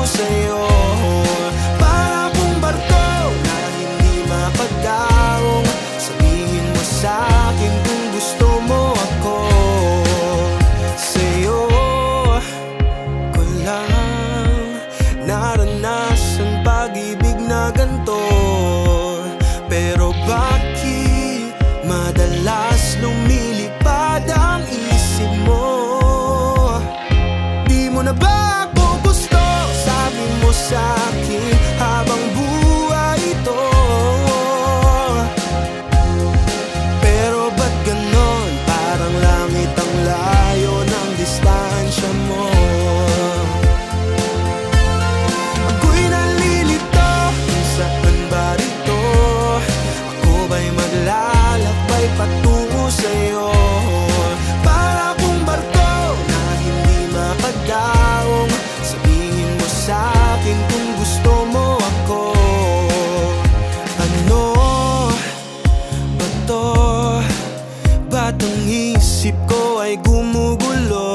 sa'yo. Para kung barko na hindi makadaong, sabihin mo sa'kin kung gusto mo ako. Sa'yo ko lang naranasan pag-ibig na ganito. Pero bakit madalas lumilipad ang isip mo? Di mo na ba ako gusto? Sabi mo sa'kin habang buhay ito. Pero ba't ganon? Parang langit ang layo ng distansya mo. Ako'y nalilito, saan ba rito? Ako ba'y maglalakbay patungo sa'yo? Para kung barko na hindi makadaong, sabihin mo sa'kin kung gusto mo ako. Ano ba to? Ba't ang isip ko ay gumugulo?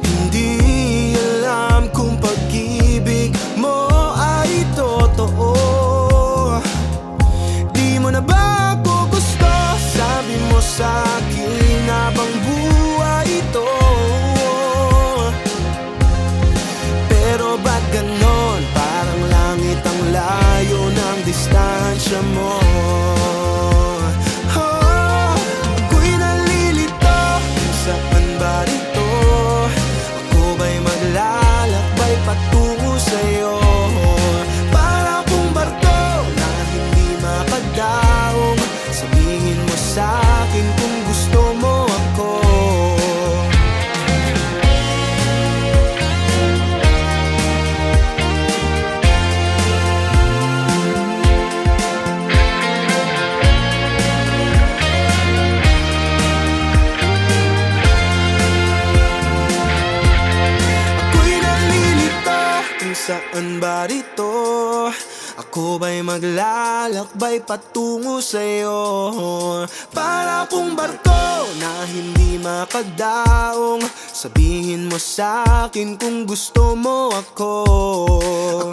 Hindi alam kung pag-ibig mo ay totoo. Di mo na ba ako gusto? Sabi mo sa'kin habang buhay ito. Pero ba't ganon? Parang langit ang layo ng distansya mo. Ako'y nalilito, saan ba rito? Ako ba'y maglalakbay patungo sa'yo? Para kung barko na hindi makadaong, sabihin mo sa'kin kung gusto mo ako. Ako'y nalilito, kung saan ba rito? Ako ba'y maglalakbay patungo sa'yo? Para kung barko na hindi makadaong, sabihin mo sa'kin kung gusto mo ako.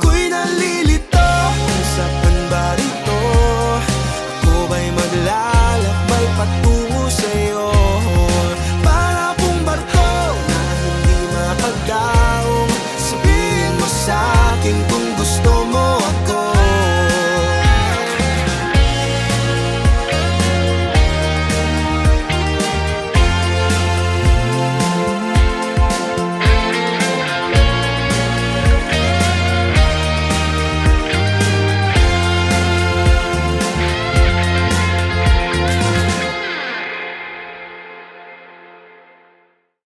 Ako'y nalilito,